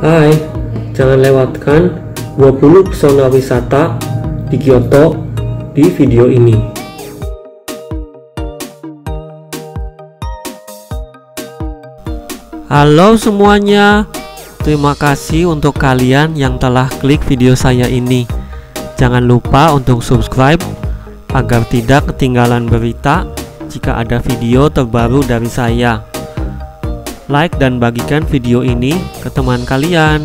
Hai, jangan lewatkan 20 pesona wisata di Kyoto di video ini. Halo semuanya, terima kasih untuk kalian yang telah klik video saya ini. Jangan lupa untuk subscribe agar tidak ketinggalan berita jika ada video terbaru dari saya. Like dan bagikan video ini ke teman kalian.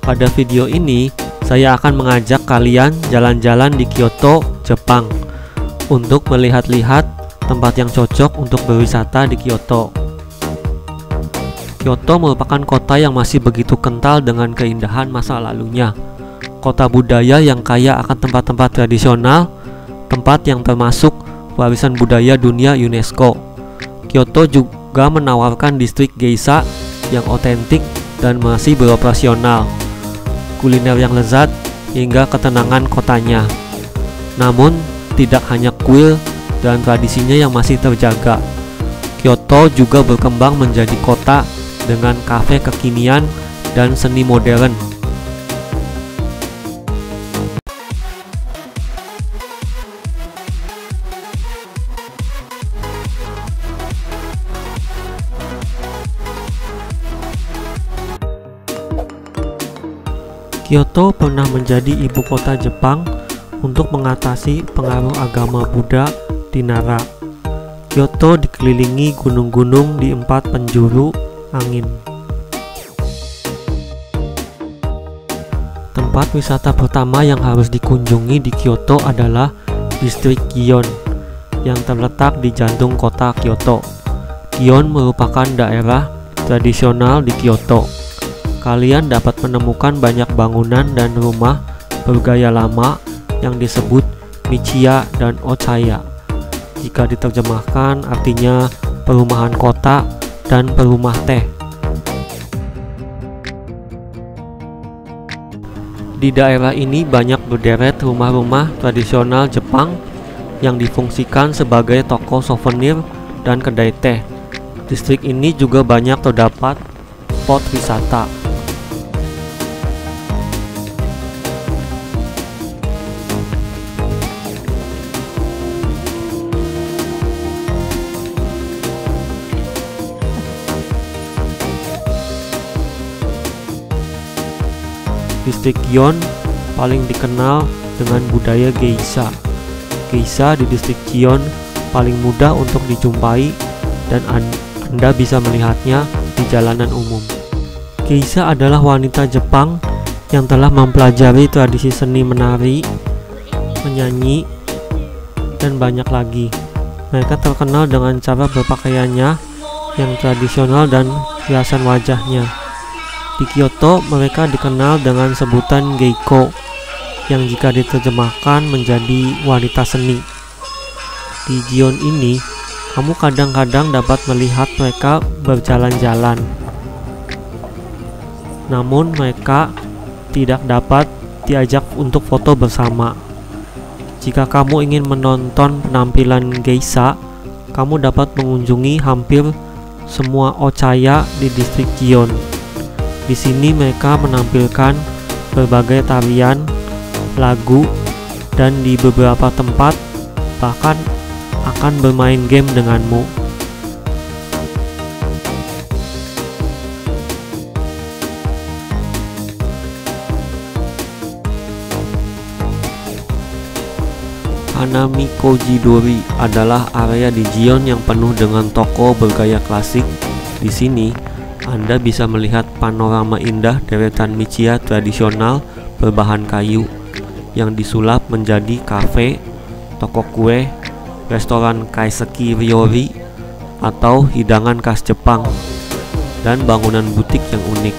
Pada video ini, saya akan mengajak kalian jalan-jalan di Kyoto, Jepang, untuk melihat-lihat tempat yang cocok untuk berwisata di Kyoto. Kyoto merupakan kota yang masih begitu kental dengan keindahan masa lalunya. Kota budaya yang kaya akan tempat-tempat tradisional, tempat yang termasuk warisan budaya dunia UNESCO. Kyoto juga menawarkan distrik geisha yang otentik dan masih beroperasional, kuliner yang lezat hingga ketenangan kotanya. Namun, tidak hanya kuil dan tradisinya yang masih terjaga. Kyoto juga berkembang menjadi kota dengan kafe kekinian dan seni modern. Kyoto pernah menjadi ibu kota Jepang untuk mengatasi pengaruh agama Buddha di Nara. Kyoto dikelilingi gunung-gunung di 4 penjuru angin. Tempat wisata pertama yang harus dikunjungi di Kyoto adalah distrik Gion yang terletak di jantung kota Kyoto. Gion merupakan daerah tradisional di Kyoto. Kalian dapat menemukan banyak bangunan dan rumah bergaya lama yang disebut Michiya dan Ochaya. Jika diterjemahkan artinya perumahan kota dan perumah teh. Di daerah ini banyak berderet rumah-rumah tradisional Jepang yang difungsikan sebagai toko souvenir dan kedai teh. Distrik ini juga banyak terdapat spot wisata. Distrik Gion paling dikenal dengan budaya geisha. Geisha di distrik Gion paling mudah untuk dijumpai dan Anda bisa melihatnya di jalanan umum. Geisha adalah wanita Jepang yang telah mempelajari tradisi seni menari, menyanyi, dan banyak lagi. Mereka terkenal dengan cara berpakaiannya yang tradisional dan hiasan wajahnya. Di Kyoto, mereka dikenal dengan sebutan Geiko, yang jika diterjemahkan menjadi wanita seni. Di Gion ini, kamu kadang-kadang dapat melihat mereka berjalan-jalan. Namun, mereka tidak dapat diajak untuk foto bersama. Jika kamu ingin menonton penampilan geisha, kamu dapat mengunjungi hampir semua Ochaya di distrik Gion. Di sini mereka menampilkan berbagai tarian, lagu, dan di beberapa tempat bahkan akan bermain game denganmu. Hanami-Koji-dori adalah area di Gion yang penuh dengan toko bergaya klasik. Di sini Anda bisa melihat panorama indah deretan Michiya tradisional berbahan kayu yang disulap menjadi kafe, toko kue, restoran kaiseki ryori atau hidangan khas Jepang, dan bangunan butik yang unik.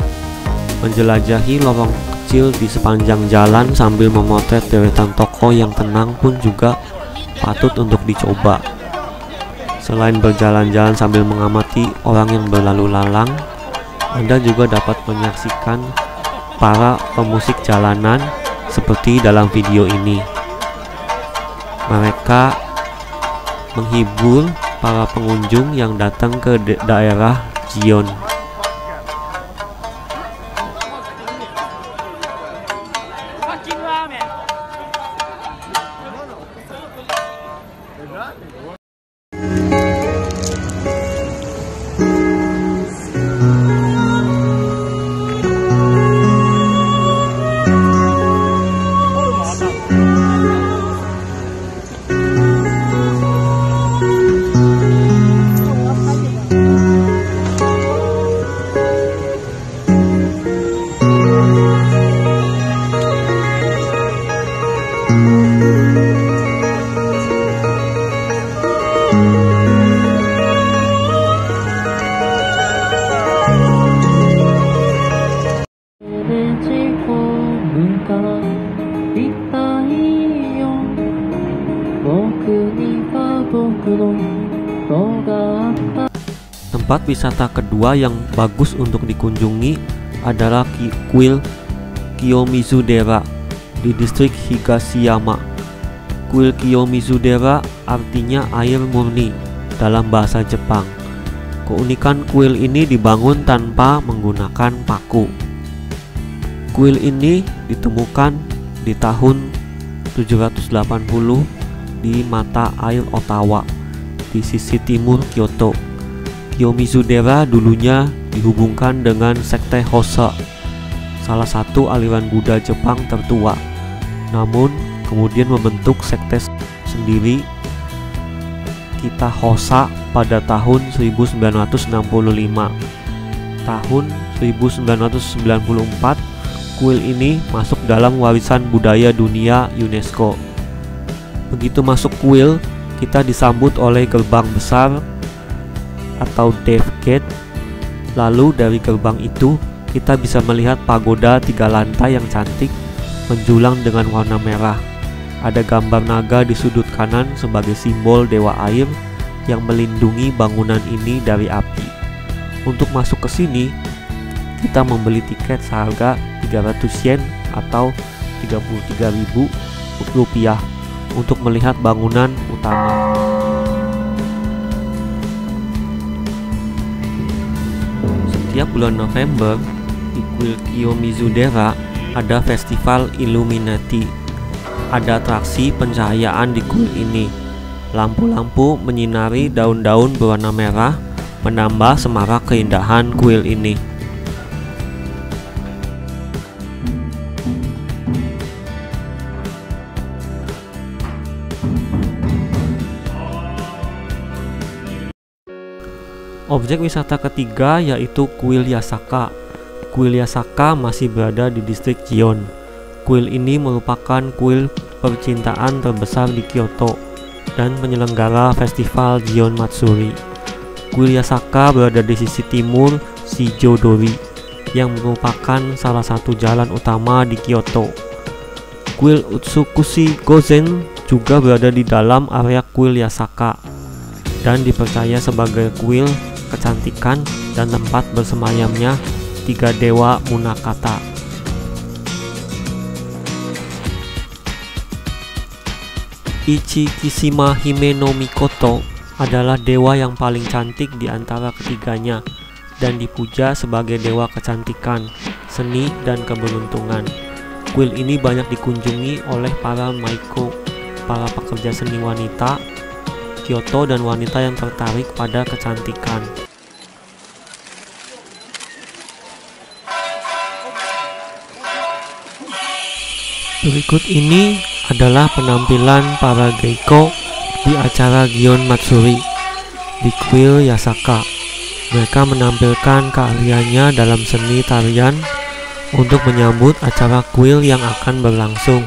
Menjelajahi lorong kecil di sepanjang jalan sambil memotret deretan toko yang tenang pun juga patut untuk dicoba. Selain berjalan-jalan sambil mengamati orang yang berlalu lalang, Anda juga dapat menyaksikan para pemusik jalanan seperti dalam video ini. Mereka menghibur para pengunjung yang datang ke daerah Gion. wisata kedua yang bagus untuk dikunjungi adalah kuil Kiyomizu-dera di distrik Higashiyama. Kuil Kiyomizu-dera artinya air murni dalam bahasa Jepang. Keunikan kuil ini dibangun tanpa menggunakan paku. Kuil ini ditemukan di tahun 780 di mata air Ottawa di sisi timur Kyoto. Kiyomizu-dera dulunya dihubungkan dengan sekte Hossa, salah satu aliran Buddha Jepang tertua. Namun kemudian membentuk sekte sendiri Kita Hossa pada tahun 1965. Tahun 1994 kuil ini masuk dalam warisan budaya dunia UNESCO. Begitu masuk kuil, kita disambut oleh gerbang besar atau Death Gate. Lalu dari gerbang itu kita bisa melihat pagoda 3 lantai yang cantik menjulang dengan warna merah. Ada gambar naga di sudut kanan sebagai simbol dewa air yang melindungi bangunan ini dari api. Untuk masuk ke sini, kita membeli tiket seharga 300 yen atau 33.000 rupiah untuk melihat bangunan utama. Setiap bulan November di kuil Kiyomizu-dera ada festival Illuminati. Ada atraksi pencahayaan di kuil ini. Lampu-lampu menyinari daun-daun berwarna merah, menambah semarak keindahan kuil ini. Objek wisata ketiga yaitu kuil Yasaka. Kuil Yasaka masih berada di distrik Gion. Kuil ini merupakan kuil percintaan terbesar di Kyoto dan penyelenggara festival Gion Matsuri. Kuil Yasaka berada di sisi timur Shijodori yang merupakan salah satu jalan utama di Kyoto. Kuil Utsukushi Gozen juga berada di dalam area kuil Yasaka dan dipercaya sebagai kuil kecantikan dan tempat bersemayamnya 3 dewa Munakata. Ichikishima Hime no Mikoto adalah dewa yang paling cantik di antara ketiganya dan dipuja sebagai dewa kecantikan, seni, dan keberuntungan. Kuil ini banyak dikunjungi oleh para maiko, para pekerja seni wanita Kyoto dan wanita yang tertarik pada kecantikan. Berikut ini adalah penampilan para geiko di acara Gion Matsuri di kuil Yasaka. Mereka menampilkan keahliannya dalam seni tarian untuk menyambut acara kuil yang akan berlangsung.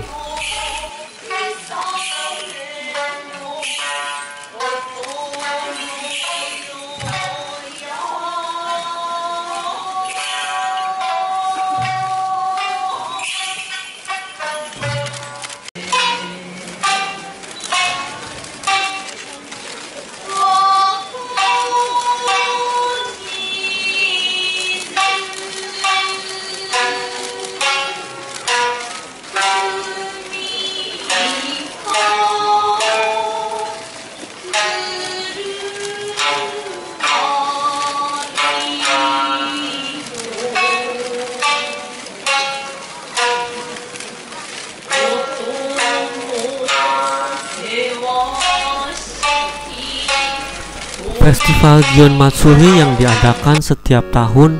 Festival Gion Matsuri yang diadakan setiap tahun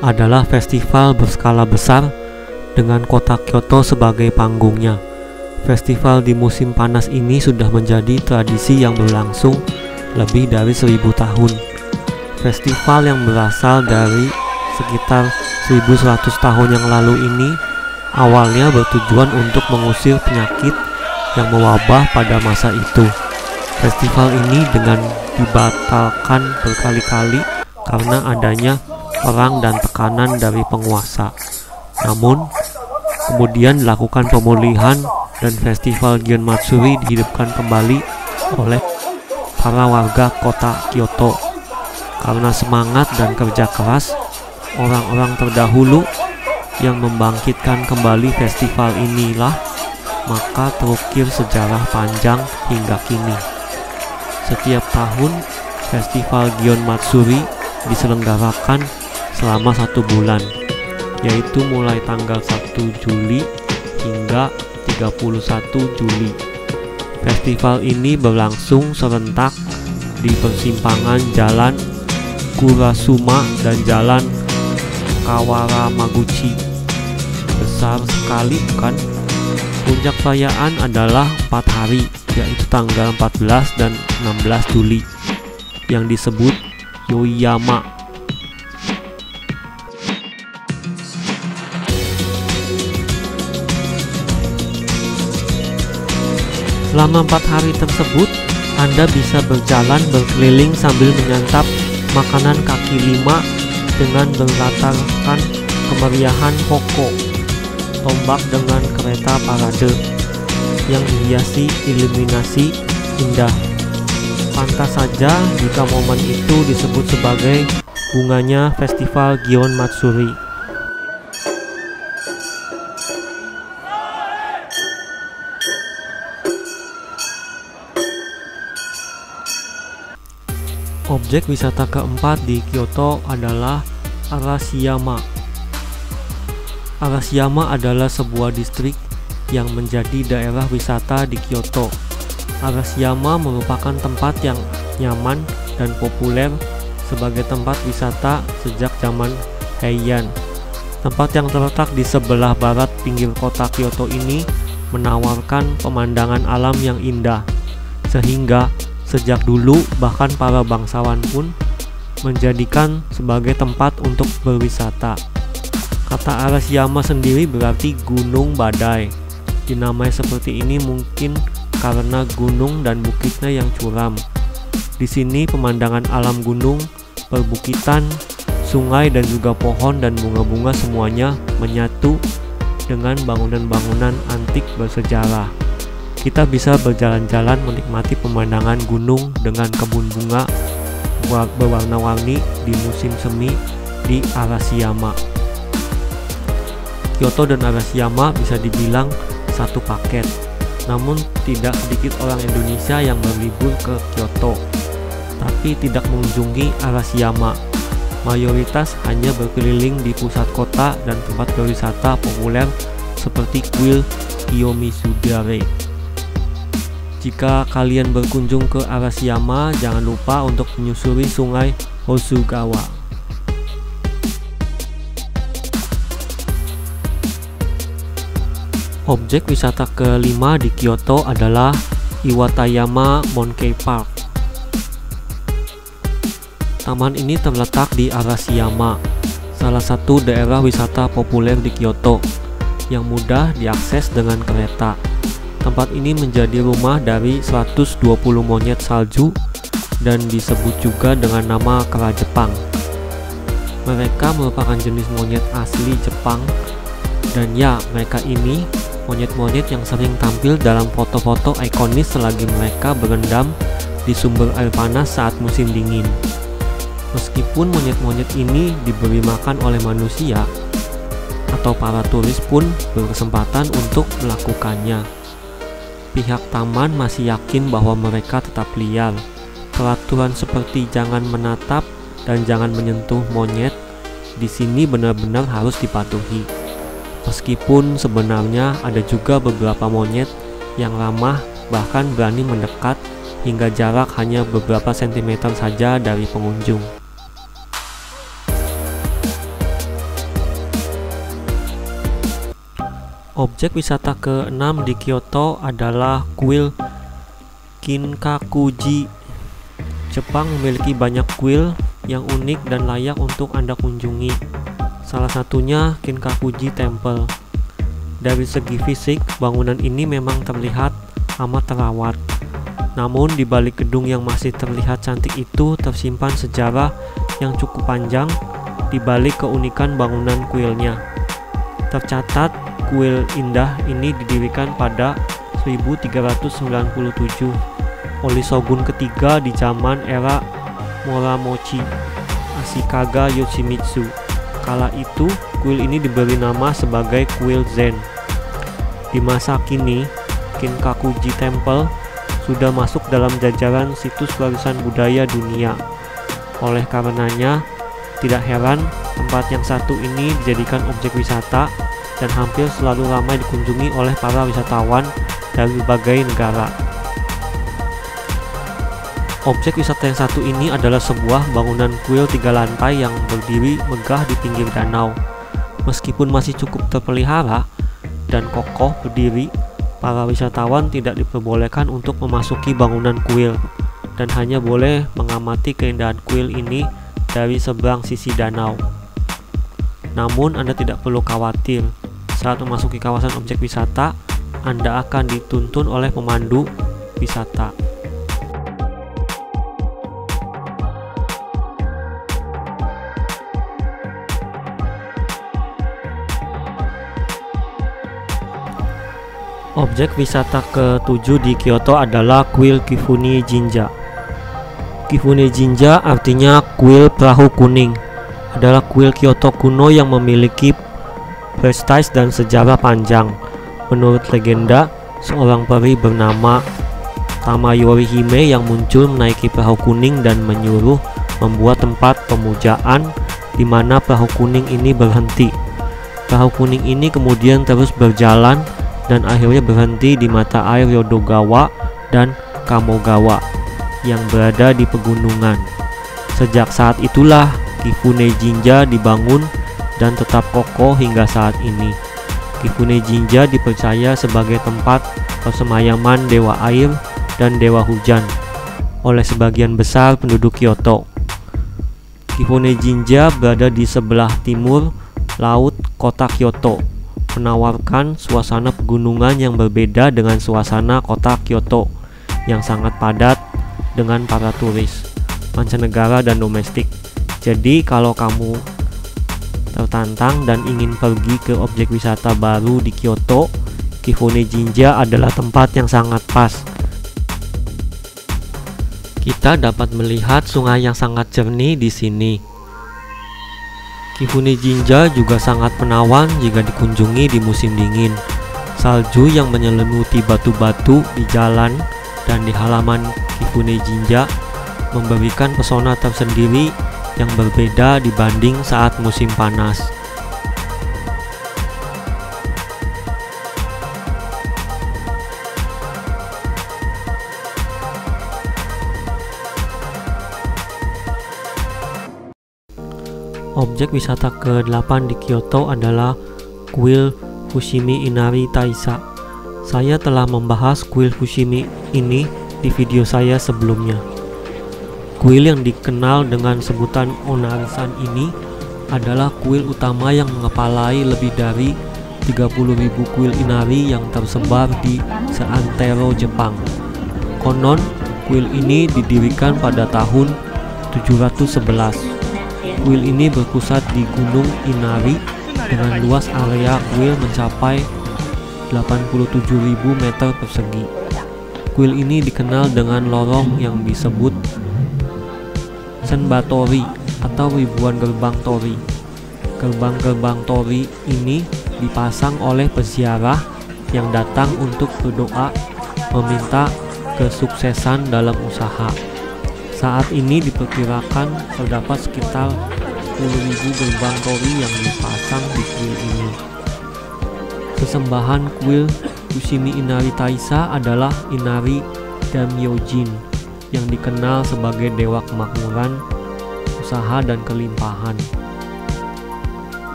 adalah festival berskala besar dengan kota Kyoto sebagai panggungnya. Festival di musim panas ini sudah menjadi tradisi yang berlangsung lebih dari 1000 tahun. Festival yang berasal dari sekitar 1100 tahun yang lalu ini awalnya bertujuan untuk mengusir penyakit yang mewabah pada masa itu. Festival ini dengan dibatalkan berkali-kali karena adanya perang dan tekanan dari penguasa. Namun, kemudian dilakukan pemulihan dan festival Gion Matsuri dihidupkan kembali oleh para warga kota Kyoto Karena semangat dan kerja keras orang-orang terdahulu yang membangkitkan kembali festival inilah, maka terukir sejarah panjang hingga kini. Setiap tahun, Festival Gion Matsuri diselenggarakan selama 1 bulan, yaitu mulai tanggal 1 Juli hingga 31 Juli. Festival ini berlangsung serentak di persimpangan Jalan Kurasuma dan Jalan Kawaramaguchi. Besar sekali, bukan? Puncak perayaan adalah 4 hari, yaitu tanggal 14 dan 16 Juli, yang disebut Yoiyama. Selama 4 hari tersebut, Anda bisa berjalan berkeliling sambil menyantap makanan kaki 5 dengan berlatarkan kemeriahan Hokko, tombak dengan kereta parade yang dihiasi iluminasi indah. Pantas saja jika momen itu disebut sebagai bunganya Festival Gion Matsuri. Objek wisata keempat di Kyoto adalah Arashiyama. Arashiyama adalah sebuah distrik yang menjadi daerah wisata di Kyoto. Arashiyama merupakan tempat yang nyaman dan populer sebagai tempat wisata sejak zaman Heian. Tempat yang terletak di sebelah barat pinggir kota Kyoto ini menawarkan pemandangan alam yang indah, sehingga sejak dulu bahkan para bangsawan pun menjadikan sebagai tempat untuk berwisata. Kata Arashiyama sendiri berarti gunung badai. Dinamai seperti ini mungkin karena gunung dan bukitnya yang curam. Di sini pemandangan alam gunung, perbukitan, sungai dan juga pohon dan bunga-bunga semuanya menyatu dengan bangunan-bangunan antik bersejarah. Kita bisa berjalan-jalan menikmati pemandangan gunung dengan kebun bunga berwarna-warni di musim semi di Arashiyama. Kyoto dan Arashiyama bisa dibilang satu paket. Namun tidak sedikit orang Indonesia yang berlibur ke Kyoto, tapi tidak mengunjungi Arashiyama. Mayoritas hanya berkeliling di pusat kota dan tempat berwisata populer seperti kuil Kiyomizudare. Jika kalian berkunjung ke Arashiyama, jangan lupa untuk menyusuri sungai Hosugawa. Objek wisata kelima di Kyoto adalah Iwatayama Monkey Park. Taman ini terletak di Arashiyama, salah satu daerah wisata populer di Kyoto yang mudah diakses dengan kereta. Tempat ini menjadi rumah dari 120 monyet salju dan disebut juga dengan nama kera Jepang. Mereka merupakan jenis monyet asli Jepang, dan ya, mereka ini monyet-monyet yang sering tampil dalam foto-foto ikonis selagi mereka berendam di sumber air panas saat musim dingin. Meskipun monyet-monyet ini diberi makan oleh manusia, atau para turis pun berkesempatan untuk melakukannya, pihak taman masih yakin bahwa mereka tetap liar. Peraturan seperti jangan menatap dan jangan menyentuh monyet di sini benar-benar harus dipatuhi. Meskipun sebenarnya ada juga beberapa monyet yang ramah, bahkan berani mendekat hingga jarak hanya beberapa sentimeter saja dari pengunjung. Objek wisata ke-6 di Kyoto adalah kuil Kinkakuji. Jepang memiliki banyak kuil yang unik dan layak untuk Anda kunjungi. Salah satunya Kinkakuji Temple. Dari segi fisik, bangunan ini memang terlihat amat terawat. Namun di balik gedung yang masih terlihat cantik itu tersimpan sejarah yang cukup panjang di balik keunikan bangunan kuilnya. Tercatat kuil indah ini didirikan pada 1397 oleh shogun ketiga di zaman era Moramochi. Ashikaga Yoshimitsu. Kala itu, kuil ini diberi nama sebagai kuil Zen. Di masa kini, Kinkakuji Temple sudah masuk dalam jajaran situs warisan budaya dunia. Oleh karenanya, tidak heran tempat yang satu ini dijadikan objek wisata dan hampir selalu ramai dikunjungi oleh para wisatawan dari berbagai negara. Objek wisata yang satu ini adalah sebuah bangunan kuil 3 lantai yang berdiri megah di pinggir danau. Meskipun masih cukup terpelihara dan kokoh berdiri, para wisatawan tidak diperbolehkan untuk memasuki bangunan kuil dan hanya boleh mengamati keindahan kuil ini dari seberang sisi danau. Namun Anda tidak perlu khawatir, saat memasuki kawasan objek wisata, Anda akan dituntun oleh pemandu wisata. Objek wisata ke-7 di Kyoto adalah kuil Kifune Jinja. Kifune Jinja artinya kuil perahu kuning. Adalah kuil Kyoto kuno yang memiliki prestise dan sejarah panjang. Menurut legenda, seorang peri bernama Tamayori Hime yang muncul menaiki perahu kuning dan menyuruh membuat tempat pemujaan di mana perahu kuning ini berhenti. Perahu kuning ini kemudian terus berjalan dan akhirnya berhenti di mata air Yodogawa dan Kamogawa yang berada di pegunungan. Sejak saat itulah Kifune Jinja dibangun dan tetap kokoh hingga saat ini. Kifune Jinja dipercaya sebagai tempat persemayaman dewa air dan dewa hujan oleh sebagian besar penduduk Kyoto. Kifune Jinja berada di sebelah timur laut kota Kyoto, menawarkan suasana pegunungan yang berbeda dengan suasana kota Kyoto yang sangat padat dengan para turis mancanegara dan domestik. Jadi kalau kamu tertantang dan ingin pergi ke objek wisata baru di Kyoto, Kifune Jinja adalah tempat yang sangat pas. Kita dapat melihat sungai yang sangat jernih di sini. Kifune Jinja juga sangat menawan jika dikunjungi di musim dingin. Salju yang menyelimuti batu-batu di jalan dan di halaman Kifune Jinja memberikan pesona tersendiri yang berbeda dibanding saat musim panas. Objek wisata ke-8 di Kyoto adalah kuil Fushimi Inari Taisha. Saya telah membahas kuil Fushimi ini di video saya sebelumnya. Kuil yang dikenal dengan sebutan Onarisan ini adalah kuil utama yang mengepalai lebih dari 30.000 kuil Inari yang tersebar di seantero Jepang. Konon, kuil ini didirikan pada tahun 711. Kuil ini berpusat di Gunung Inari dengan luas area kuil mencapai 87.000 meter persegi. Kuil ini dikenal dengan lorong yang disebut Senbatori atau ribuan gerbang tori. Gerbang-gerbang tori ini dipasang oleh peziarah yang datang untuk berdoa meminta kesuksesan dalam usaha. Saat ini diperkirakan terdapat sekitar 10.000 gerbang tori yang dipasang di kuil ini. Sesembahan kuil Fushimi Inari Taisha adalah Inari Daimyojin yang dikenal sebagai dewa kemakmuran, usaha dan kelimpahan.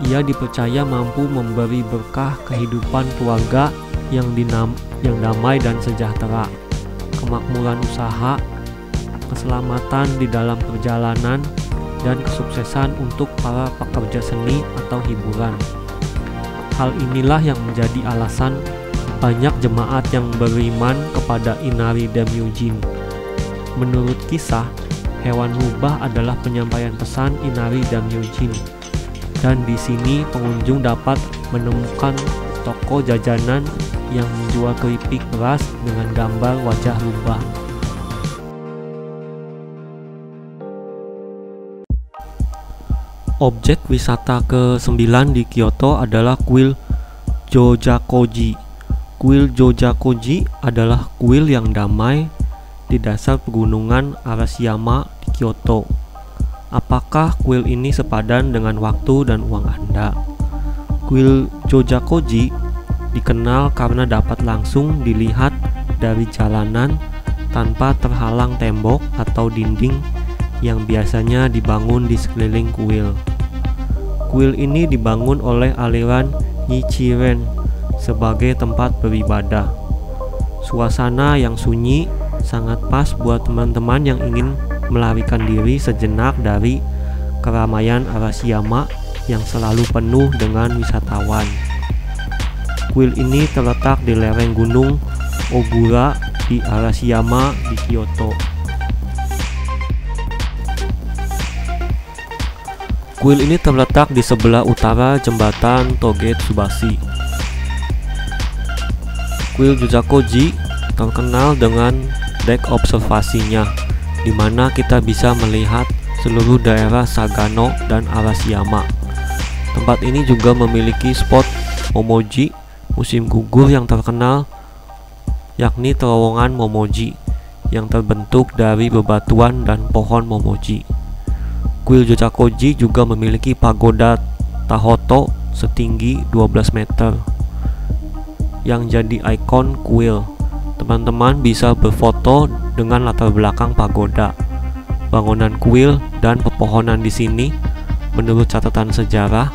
Ia dipercaya mampu memberi berkah kehidupan keluarga yang damai dan sejahtera, kemakmuran usaha, keselamatan di dalam perjalanan, dan kesuksesan untuk para pekerja seni atau hiburan. Hal inilah yang menjadi alasan banyak jemaat yang beriman kepada Inari Daimyojin. Menurut kisah, hewan rubah adalah penyampaian pesan Inari Daimyojin, dan di sini pengunjung dapat menemukan toko jajanan yang menjual keripik beras dengan gambar wajah rubah. Objek wisata ke-9 di Kyoto adalah kuil Jojakoji. Kuil Jojakoji adalah kuil yang damai di dasar pegunungan Arashiyama di Kyoto. Apakah kuil ini sepadan dengan waktu dan uang Anda? Kuil Jojakoji dikenal karena dapat langsung dilihat dari jalanan tanpa terhalang tembok atau dinding yang biasanya dibangun di sekeliling kuil. Kuil ini dibangun oleh aliran Nichiren sebagai tempat beribadah. Suasana yang sunyi sangat pas buat teman-teman yang ingin melarikan diri sejenak dari keramaian Arashiyama yang selalu penuh dengan wisatawan. Kuil ini terletak di lereng gunung Ogura di Arashiyama di Kyoto. Kuil ini terletak di sebelah utara jembatan Togetsubashi. Kuil Jojakoji terkenal dengan dek observasinya, di mana kita bisa melihat seluruh daerah Sagano dan Arashiyama. Tempat ini juga memiliki spot Momoji musim gugur yang terkenal, yakni terowongan Momoji yang terbentuk dari bebatuan dan pohon Momoji. Kuil Jojakoji juga memiliki pagoda Tahoto setinggi 12 meter yang jadi ikon kuil. Teman-teman bisa berfoto dengan latar belakang pagoda, bangunan kuil, dan pepohonan di sini. Menurut catatan sejarah,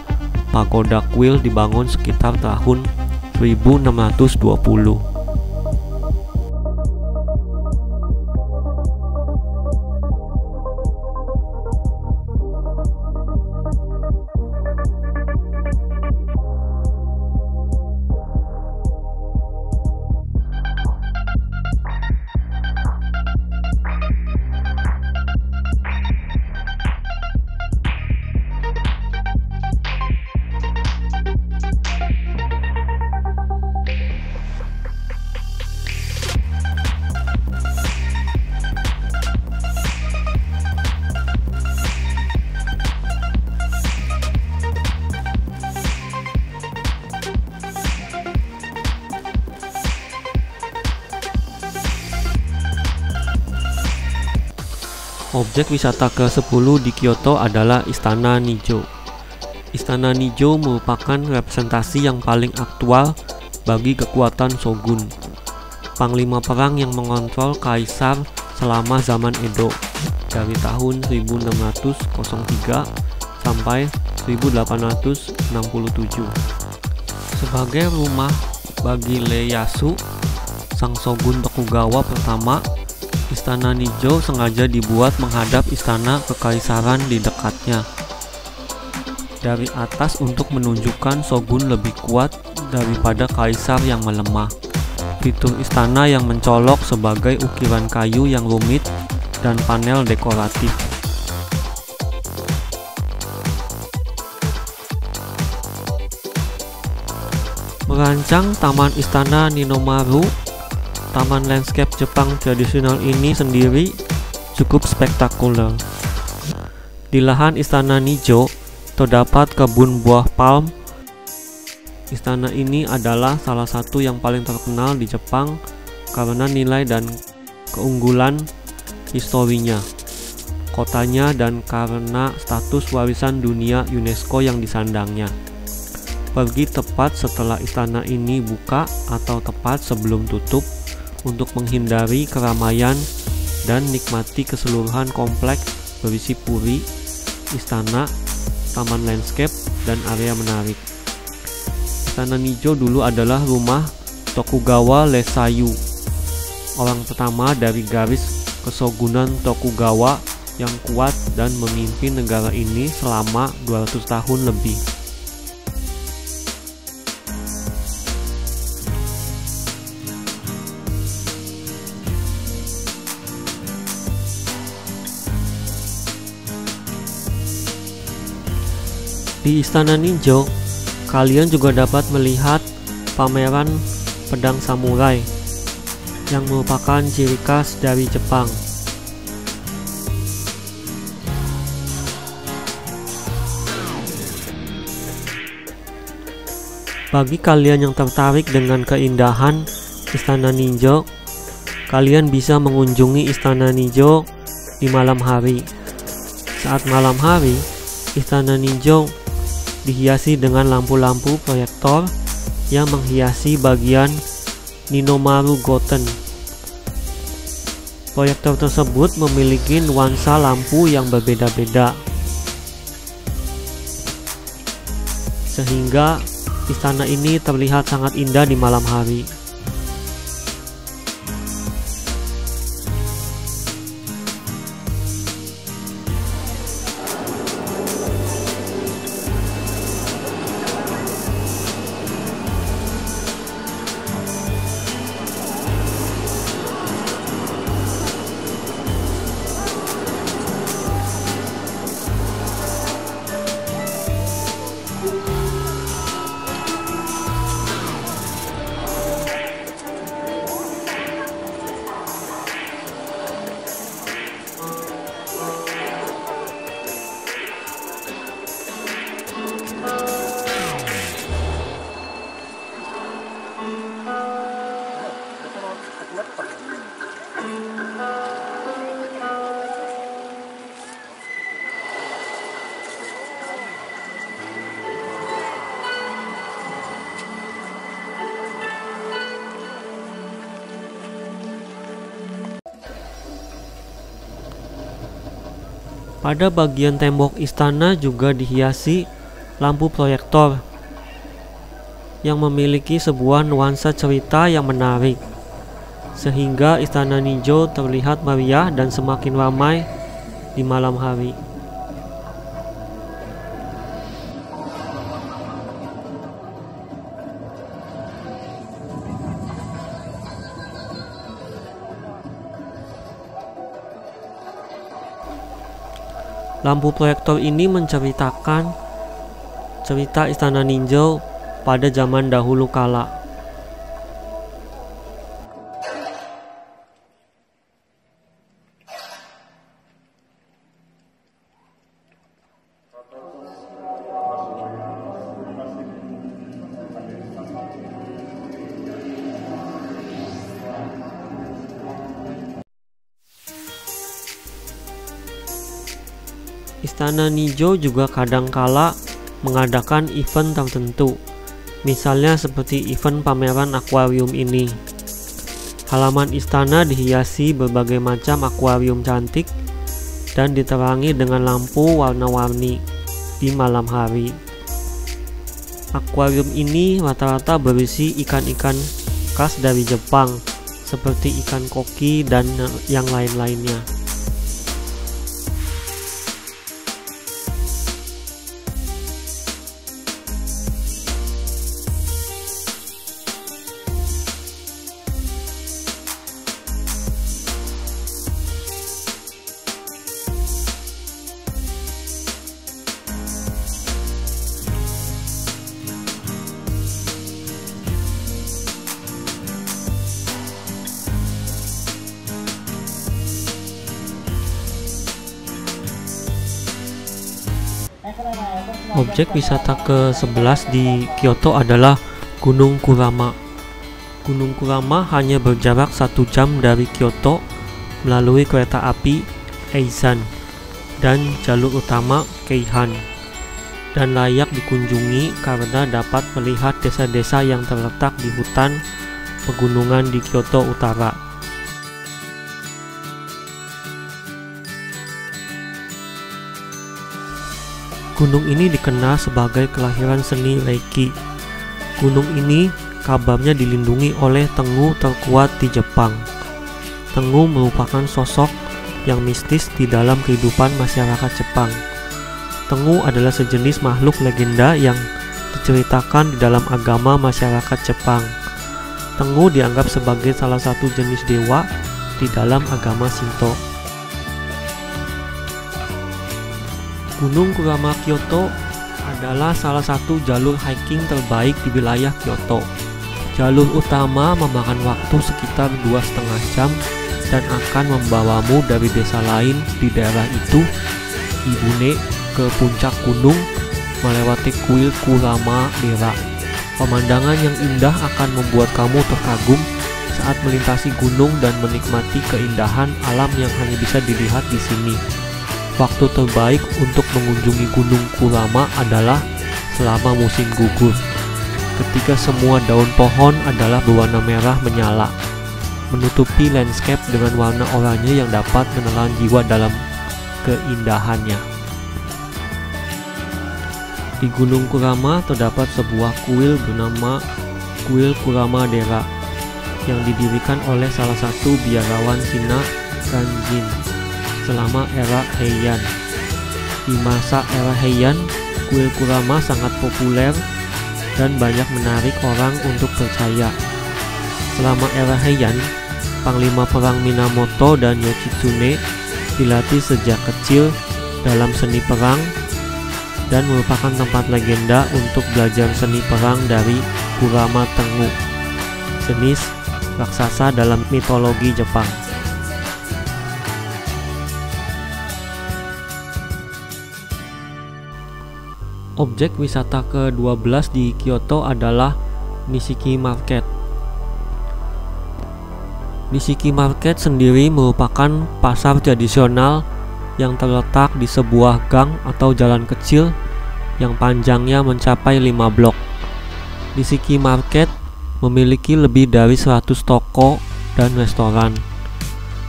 pagoda kuil dibangun sekitar tahun 1620. Objek wisata ke-10 di Kyoto adalah Istana Nijo. Istana Nijo merupakan representasi yang paling aktual bagi kekuatan shogun, panglima perang yang mengontrol kaisar selama zaman Edo dari tahun 1603 sampai 1867. Sebagai rumah bagi Ieyasu, sang shogun Tokugawa pertama, Istana Nijo sengaja dibuat menghadap istana kekaisaran di dekatnya dari atas untuk menunjukkan shogun lebih kuat daripada kaisar yang melemah. Fitur istana yang mencolok sebagai ukiran kayu yang rumit dan panel dekoratif. Merancang Taman Istana Ninomaru, taman landscape Jepang tradisional ini sendiri cukup spektakuler. Di lahan Istana Nijo terdapat kebun buah palm. Istana ini adalah salah satu yang paling terkenal di Jepang karena nilai dan keunggulan historinya, kotanya, dan karena status warisan dunia UNESCO yang disandangnya. Pergi tepat setelah istana ini buka atau tepat sebelum tutup untuk menghindari keramaian dan nikmati keseluruhan kompleks berisi puri, istana, taman landscape, dan area menarik. Istana Nijo dulu adalah rumah Tokugawa Ieyasu, orang pertama dari garis kesogunan Tokugawa yang kuat dan memimpin negara ini selama 200 tahun lebih. Di Istana Nijo, kalian juga dapat melihat pameran pedang samurai yang merupakan ciri khas dari Jepang. Bagi kalian yang tertarik dengan keindahan Istana Ninjo, kalian bisa mengunjungi Istana Ninjo di malam hari. Saat malam hari, Istana Ninjo dihiasi dengan lampu-lampu proyektor yang menghiasi bagian Ninomaru Goten. Proyektor tersebut memiliki nuansa lampu yang berbeda-beda, sehingga istana ini terlihat sangat indah di malam hari. Pada bagian tembok istana juga dihiasi lampu proyektor yang memiliki sebuah nuansa cerita yang menarik, sehingga Istana Ninjo terlihat meriah dan semakin ramai di malam hari. Lampu proyektor ini menceritakan cerita Istana Ninjo pada zaman dahulu kala. Istana Ninjo juga kadangkala mengadakan event tertentu, misalnya seperti event pameran akuarium ini. Halaman istana dihiasi berbagai macam akuarium cantik dan diterangi dengan lampu warna-warni di malam hari. Akuarium ini rata-rata berisi ikan-ikan khas dari Jepang, seperti ikan koki dan yang lain-lainnya. Objek wisata ke-11 di Kyoto adalah Gunung Kurama. Gunung Kurama hanya berjarak 1 jam dari Kyoto melalui kereta api Eizan dan jalur utama Keihan, dan layak dikunjungi karena dapat melihat desa-desa yang terletak di hutan pegunungan di Kyoto Utara. Gunung ini dikenal sebagai kelahiran seni Reiki. Gunung ini kabarnya dilindungi oleh Tengu terkuat di Jepang. Tengu merupakan sosok yang mistis di dalam kehidupan masyarakat Jepang. Tengu adalah sejenis makhluk legenda yang diceritakan di dalam agama masyarakat Jepang. Tengu dianggap sebagai salah satu jenis dewa di dalam agama Shinto. Gunung Kurama Kyoto adalah salah satu jalur hiking terbaik di wilayah Kyoto. Jalur utama memakan waktu sekitar 2,5 jam dan akan membawamu dari desa lain di daerah itu, Ibune, ke puncak gunung melewati kuil Kurama Dera. Pemandangan yang indah akan membuat kamu terkagum saat melintasi gunung dan menikmati keindahan alam yang hanya bisa dilihat di sini. Waktu terbaik untuk mengunjungi Gunung Kurama adalah selama musim gugur, ketika semua daun pohon adalah berwarna merah menyala, menutupi landscape dengan warna oranye yang dapat menelan jiwa dalam keindahannya. Di Gunung Kurama terdapat sebuah kuil bernama Kuil Kurama Dera yang didirikan oleh salah satu biarawan Cina, Ganjin, selama era Heian. Di masa era Heian, kuil Kurama sangat populer dan banyak menarik orang untuk percaya. Selama era Heian, Panglima Perang Minamoto dan Yoshitsune dilatih sejak kecil dalam seni perang dan merupakan tempat legenda untuk belajar seni perang dari Kurama Tengu, jenis raksasa dalam mitologi Jepang. Objek wisata ke-12 di Kyoto adalah Nishiki Market. Nishiki Market sendiri merupakan pasar tradisional yang terletak di sebuah gang atau jalan kecil yang panjangnya mencapai 5 blok. Nishiki Market memiliki lebih dari 100 toko dan restoran.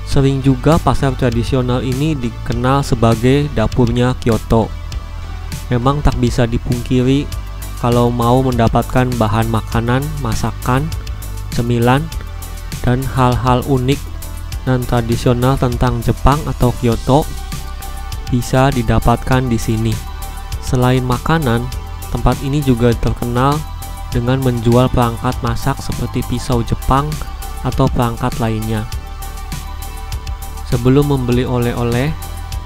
Sering juga pasar tradisional ini dikenal sebagai dapurnya Kyoto. Memang tak bisa dipungkiri kalau mau mendapatkan bahan makanan, masakan, cemilan, dan hal-hal unik dan tradisional tentang Jepang atau Kyoto bisa didapatkan di sini. Selain makanan, tempat ini juga terkenal dengan menjual perangkat masak seperti pisau Jepang atau perangkat lainnya. Sebelum membeli oleh-oleh,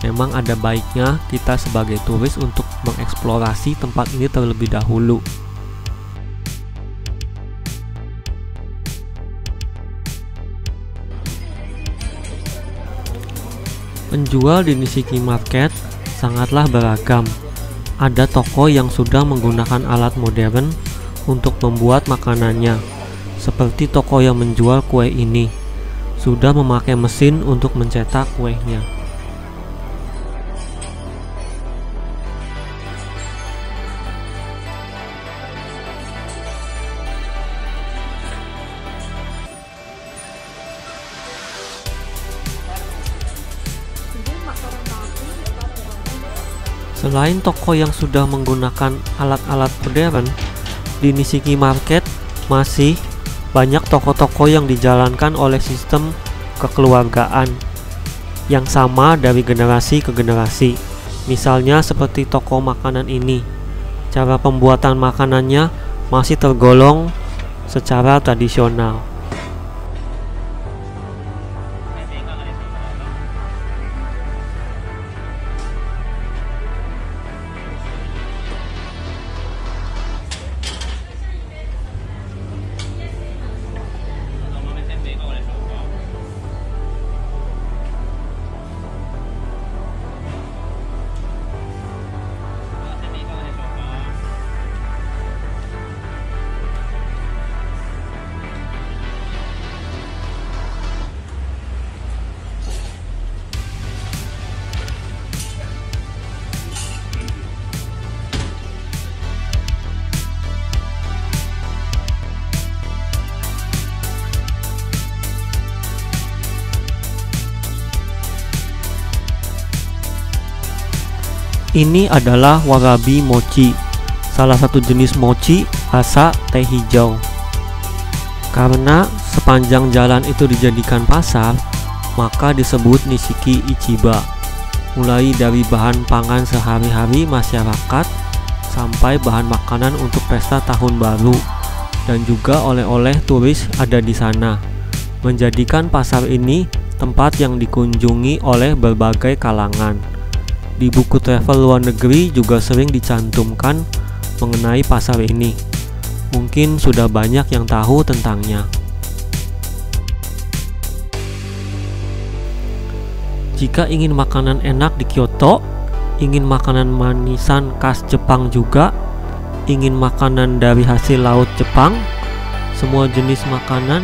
memang ada baiknya kita sebagai turis untuk mengeksplorasi tempat ini terlebih dahulu. Penjual di Nishiki Market sangatlah beragam. Ada toko yang sudah menggunakan alat modern untuk membuat makanannya, seperti toko yang menjual kue ini, sudah memakai mesin untuk mencetak kuenya. Selain toko yang sudah menggunakan alat-alat modern, di Nishiki Market masih banyak toko-toko yang dijalankan oleh sistem kekeluargaan yang sama dari generasi ke generasi. Misalnya seperti toko makanan ini, cara pembuatan makanannya masih tergolong secara tradisional. Ini adalah warabi mochi, salah satu jenis mochi rasa teh hijau. Karena sepanjang jalan itu dijadikan pasar, maka disebut Nishiki Ichiba. Mulai dari bahan pangan sehari-hari masyarakat sampai bahan makanan untuk pesta tahun baru, dan juga oleh-oleh turis ada di sana, menjadikan pasar ini tempat yang dikunjungi oleh berbagai kalangan. Di buku travel luar negeri juga sering dicantumkan mengenai pasar ini. Mungkin sudah banyak yang tahu tentangnya. Jika ingin makanan enak di Kyoto, ingin makanan manisan khas Jepang juga, ingin makanan dari hasil laut Jepang, semua jenis makanan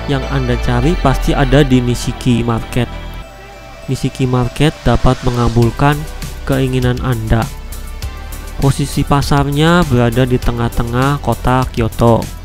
yang Anda cari pasti ada di Nishiki Market. Nishiki Market dapat mengabulkan keinginan Anda. Posisi pasarnya berada di tengah-tengah kota Kyoto.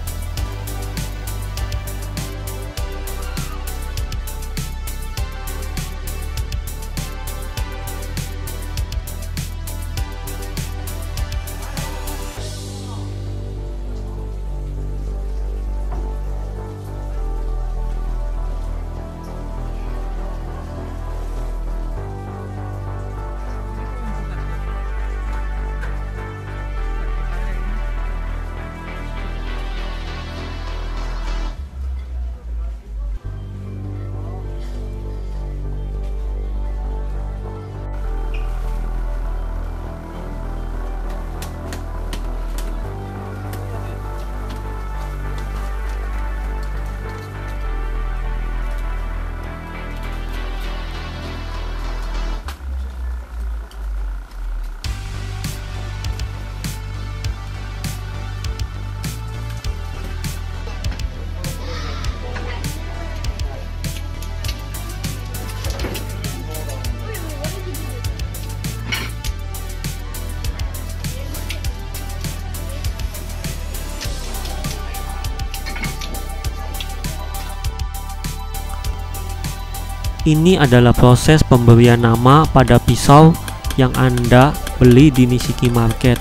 Ini adalah proses pemberian nama pada pisau yang Anda beli di Nishiki Market.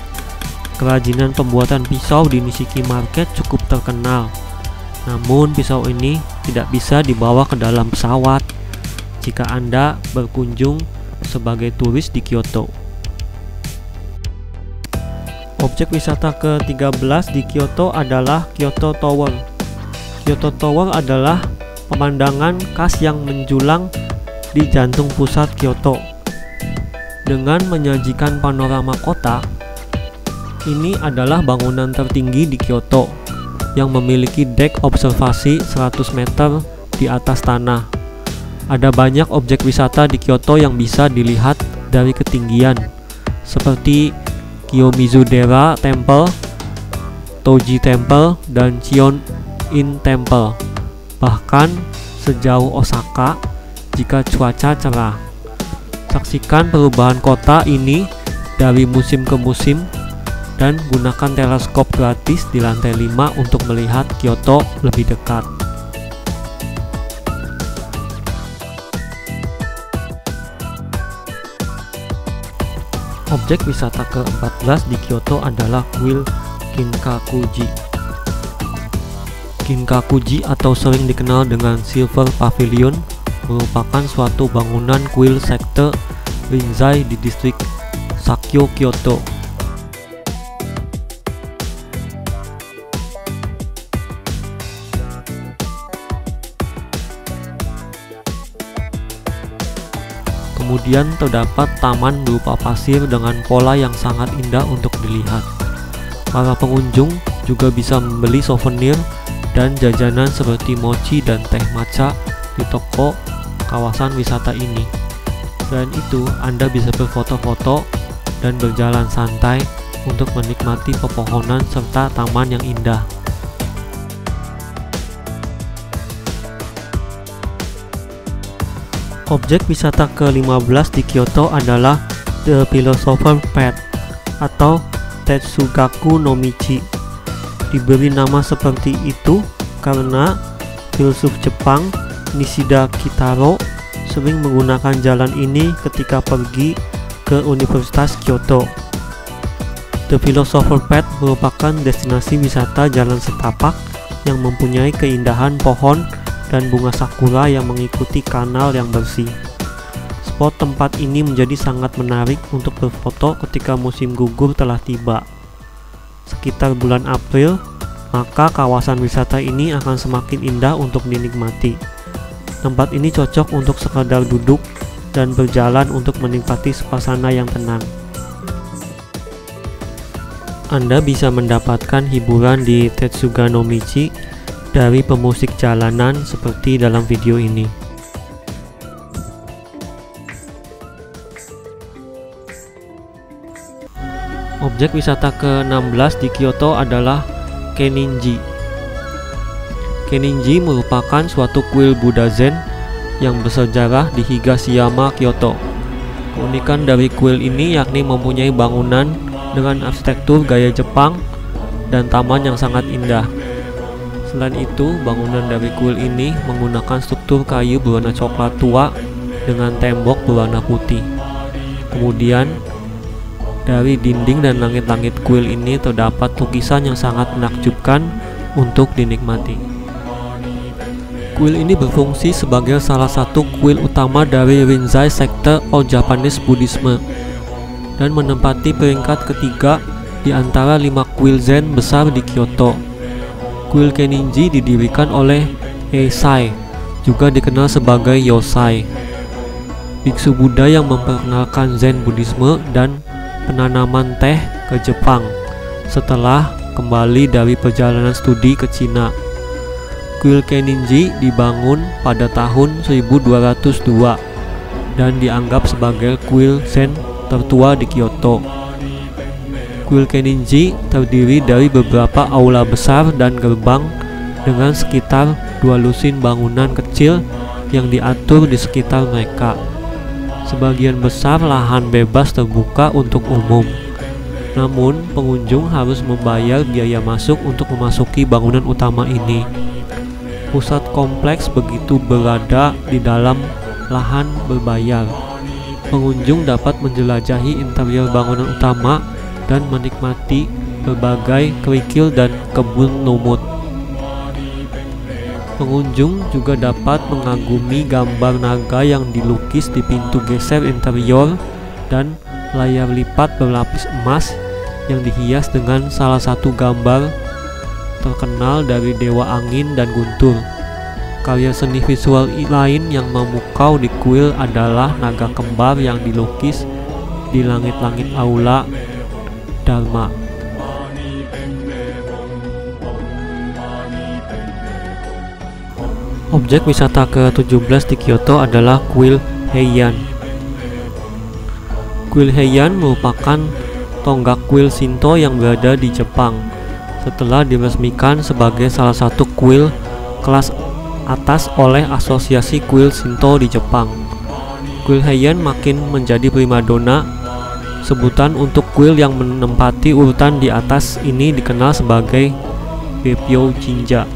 Kerajinan pembuatan pisau di Nishiki Market cukup terkenal. Namun pisau ini tidak bisa dibawa ke dalam pesawat jika Anda berkunjung sebagai turis di Kyoto. Objek wisata ke-13 di Kyoto adalah Kyoto Tower. Kyoto Tower adalah pemandangan khas yang menjulang di jantung pusat Kyoto. Dengan menyajikan panorama kota, ini adalah bangunan tertinggi di Kyoto yang memiliki dek observasi 100 meter di atas tanah. Ada banyak objek wisata di Kyoto yang bisa dilihat dari ketinggian, seperti Kiyomizu-dera Temple, Toji Temple, dan Chion-in Temple. Bahkan sejauh Osaka jika cuaca cerah. Saksikan perubahan kota ini dari musim ke musim dan gunakan teleskop gratis di lantai 5 untuk melihat Kyoto lebih dekat. Objek wisata ke-14 di Kyoto adalah kuil Kinkakuji. Kinkakuji atau sering dikenal dengan Silver Pavilion merupakan suatu bangunan kuil sekte Rinzai di distrik Sakyo, Kyoto. Kemudian terdapat taman berupa pasir dengan pola yang sangat indah untuk dilihat. Para pengunjung juga bisa membeli souvenir dan jajanan seperti mochi dan teh matcha di toko kawasan wisata ini. Selain itu, Anda bisa berfoto-foto dan berjalan santai untuk menikmati pepohonan serta taman yang indah. Objek wisata ke-15 di Kyoto adalah The Philosopher's Path atau Tetsugaku no Michi. Diberi nama seperti itu karena filsuf Jepang Nishida Kitaro sering menggunakan jalan ini ketika pergi ke Universitas Kyoto. The Philosopher's Path merupakan destinasi wisata jalan setapak yang mempunyai keindahan pohon dan bunga sakura yang mengikuti kanal yang bersih. Spot tempat ini menjadi sangat menarik untuk berfoto ketika musim gugur telah tiba. Sekitar bulan April, maka kawasan wisata ini akan semakin indah untuk dinikmati. Tempat ini cocok untuk sekadar duduk dan berjalan untuk menikmati suasana yang tenang. Anda bisa mendapatkan hiburan di Tetsuga no Michi dari pemusik jalanan seperti dalam video ini. Objek wisata ke-16 di Kyoto adalah Kenninji. Kenninji merupakan suatu kuil Buddha Zen yang bersejarah di Higashiyama, Kyoto. Keunikan dari kuil ini yakni mempunyai bangunan dengan arsitektur gaya Jepang dan taman yang sangat indah. Selain itu, bangunan dari kuil ini menggunakan struktur kayu berwarna coklat tua dengan tembok berwarna putih. Kemudian, dari dinding dan langit-langit kuil ini terdapat lukisan yang sangat menakjubkan untuk dinikmati. Kuil ini berfungsi sebagai salah satu kuil utama dari Rinzai sekte Old Japanese Buddhism dan menempati peringkat ketiga di antara 5 kuil Zen besar di Kyoto. Kuil Kenninji didirikan oleh Eisai, juga dikenal sebagai Yosai, biksu Buddha yang memperkenalkan Zen Buddhisme dan penanaman teh ke Jepang setelah kembali dari perjalanan studi ke Cina. Kuil Kenninji dibangun pada tahun 1202 dan dianggap sebagai kuil Zen tertua di Kyoto. Kuil Kenninji terdiri dari beberapa aula besar dan gerbang dengan sekitar 2 lusin bangunan kecil yang diatur di sekitar mereka. Sebagian besar lahan bebas terbuka untuk umum. Namun, pengunjung harus membayar biaya masuk untuk memasuki bangunan utama ini. Pusat kompleks begitu berada di dalam lahan berbayar. Pengunjung dapat menjelajahi interior bangunan utama dan menikmati berbagai kerikil dan kebun lumut. Pengunjung juga dapat mengagumi gambar naga yang dilukis di pintu geser interior dan layar lipat berlapis emas yang dihias dengan salah satu gambar terkenal dari Dewa Angin dan Guntur. Karya seni visual lain yang memukau di kuil adalah naga kembar yang dilukis di langit-langit aula Dharma. Objek wisata ke-17 di Kyoto adalah kuil Heian. Kuil Heian merupakan tonggak kuil Shinto yang berada di Jepang setelah diresmikan sebagai salah satu kuil kelas atas oleh Asosiasi Kuil Shinto di Jepang. Kuil Heian makin menjadi primadona. Sebutan untuk kuil yang menempati urutan di atas ini dikenal sebagai Beipyo Jinja.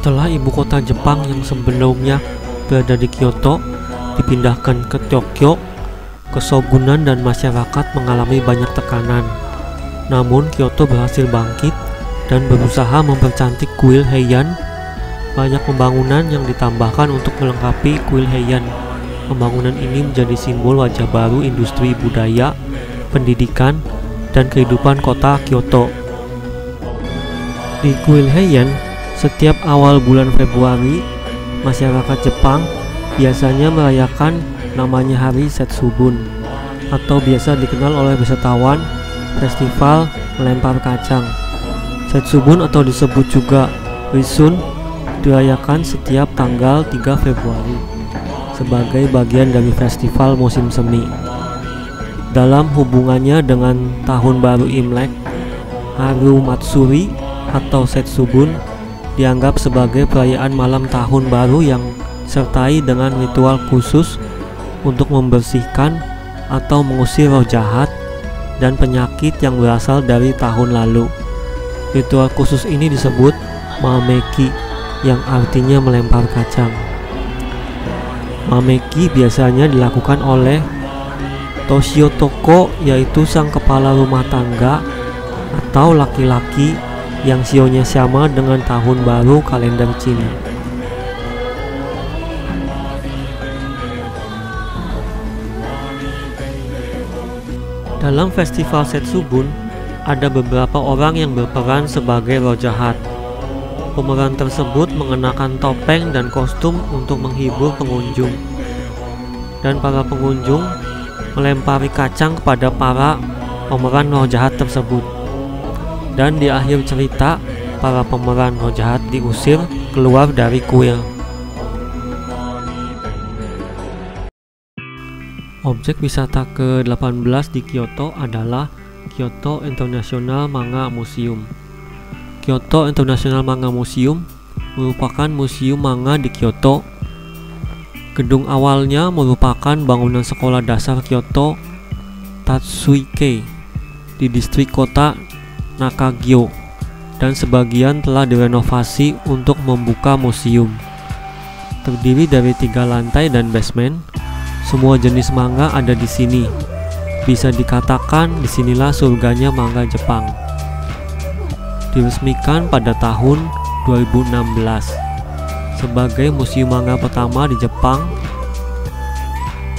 Setelah ibu kota Jepang yang sebelumnya berada di Kyoto dipindahkan ke Tokyo, kesogunan dan masyarakat mengalami banyak tekanan. Namun Kyoto berhasil bangkit dan berusaha mempercantik kuil Heian. Banyak pembangunan yang ditambahkan untuk melengkapi kuil Heian. Pembangunan ini menjadi simbol wajah baru industri budaya, pendidikan, dan kehidupan kota Kyoto. Di kuil Heian, setiap awal bulan Februari, masyarakat Jepang biasanya merayakan namanya Hari Setsubun, atau biasa dikenal oleh wisatawan Festival Melempar Kacang. Setsubun atau disebut juga Risun dirayakan setiap tanggal 3 Februari sebagai bagian dari festival musim semi. Dalam hubungannya dengan Tahun Baru Imlek, Haru Matsuri atau Setsubun dianggap sebagai perayaan malam tahun baru yang disertai dengan ritual khusus untuk membersihkan atau mengusir roh jahat dan penyakit yang berasal dari tahun lalu. Ritual khusus ini disebut Mameki, yang artinya melempar kacang. Mameki biasanya dilakukan oleh Toshiotoko, yaitu sang kepala rumah tangga atau laki-laki yang sionya sama dengan tahun baru kalender Cina. Dalam festival Setsubun, ada beberapa orang yang berperan sebagai roh jahat. Pemeran tersebut mengenakan topeng dan kostum untuk menghibur pengunjung. Dan para pengunjung melempari kacang kepada para pemeran roh jahat tersebut. Dan di akhir cerita, para pemeran roh jahat diusir keluar dari kuil. Objek wisata ke-18 di Kyoto adalah Kyoto International Manga Museum. Kyoto International Manga Museum merupakan museum manga di Kyoto. Gedung awalnya merupakan bangunan sekolah dasar Kyoto Tatsuike di distrik kota Nakagyo, dan sebagian telah direnovasi untuk membuka museum. Terdiri dari 3 lantai dan basement. Semua jenis manga ada di sini. Bisa dikatakan disinilah surganya manga Jepang. Diresmikan pada tahun 2016 sebagai museum manga pertama di Jepang.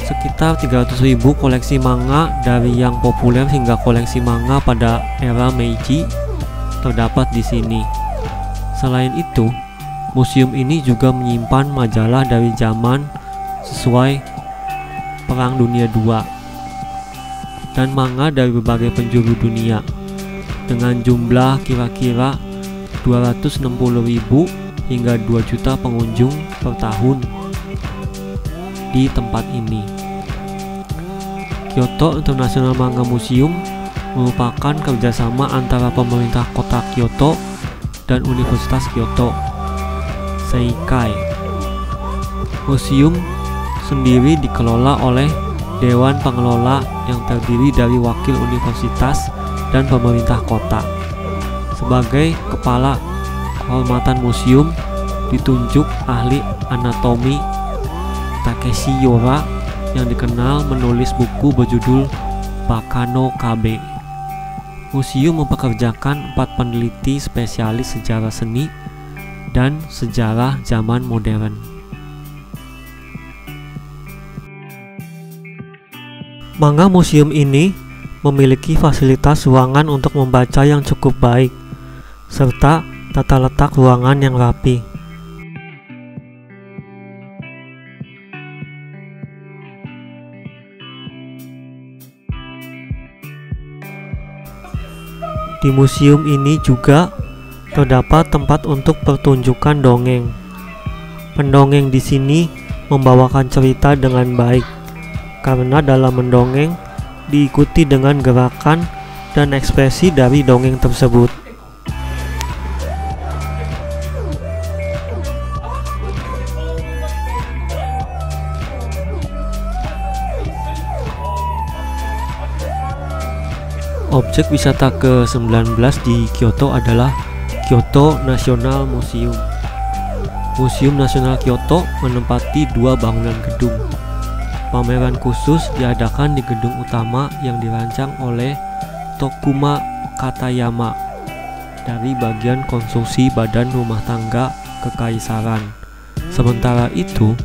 Sekitar 300.000 koleksi manga dari yang populer hingga koleksi manga pada era Meiji terdapat di sini. Selain itu, museum ini juga menyimpan majalah dari zaman sesuai Perang Dunia II dan manga dari berbagai penjuru dunia dengan jumlah kira-kira 260.000 hingga 2 juta pengunjung per tahun di tempat ini. Kyoto International Manga Museum merupakan kerjasama antara pemerintah kota Kyoto dan Universitas Kyoto Seikai. Museum sendiri dikelola oleh Dewan Pengelola yang terdiri dari wakil universitas dan pemerintah kota. Sebagai kepala kehormatan museum ditunjuk ahli anatomi Takeshi Yora yang dikenal menulis buku berjudul Bakano Kabe. Museum mempekerjakan 4 peneliti spesialis sejarah seni dan sejarah zaman modern. Manga museum ini memiliki fasilitas ruangan untuk membaca yang cukup baik, serta tata letak ruangan yang rapi. Di museum ini juga terdapat tempat untuk pertunjukan dongeng. Pendongeng di sini membawakan cerita dengan baik, karena dalam mendongeng diikuti dengan gerakan dan ekspresi dari dongeng tersebut. Objek wisata ke-19 di Kyoto adalah Kyoto National Museum. Museum Nasional Kyoto menempati 2 bangunan gedung. Pameran khusus diadakan di gedung utama yang dirancang oleh Tokuma Katayama dari bagian konstruksi badan rumah tangga kekaisaran. Sementara itu,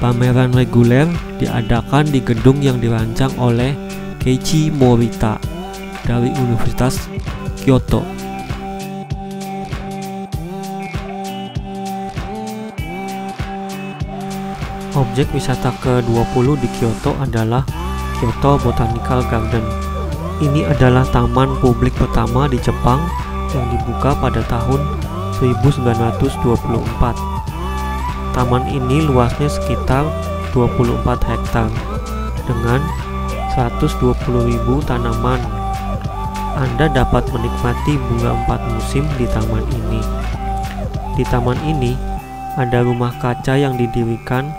pameran reguler diadakan di gedung yang dirancang oleh Keiichi Morita dari Universitas Kyoto. Objek wisata ke-20 di Kyoto adalah Kyoto Botanical Garden. Ini adalah taman publik pertama di Jepang yang dibuka pada tahun 1924. Taman ini luasnya sekitar 24 hektar dengan 120.000 tanaman. Anda dapat menikmati bunga 4 musim di taman ini. Di taman ini ada rumah kaca yang didirikan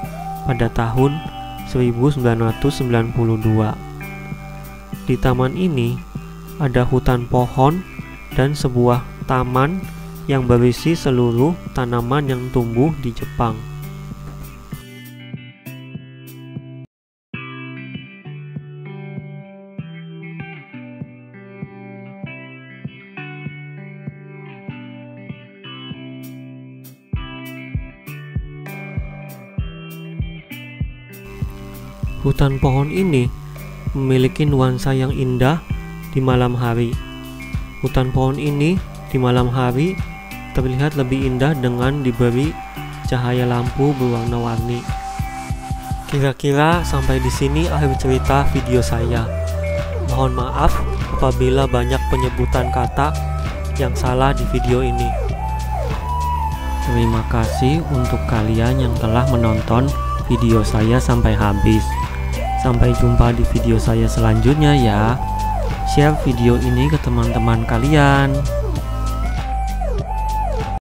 pada tahun 1992. Di taman ini ada hutan pohon dan sebuah taman yang berisi seluruh tanaman yang tumbuh di Jepang. Hutan pohon ini memiliki nuansa yang indah di malam hari. Hutan pohon ini di malam hari terlihat lebih indah dengan diberi cahaya lampu berwarna-warni. Kira-kira sampai di sini akhir cerita video saya. Mohon maaf apabila banyak penyebutan kata yang salah di video ini. Terima kasih untuk kalian yang telah menonton video saya sampai habis. Sampai jumpa di video saya selanjutnya ya. share video ini ke teman-teman kalian.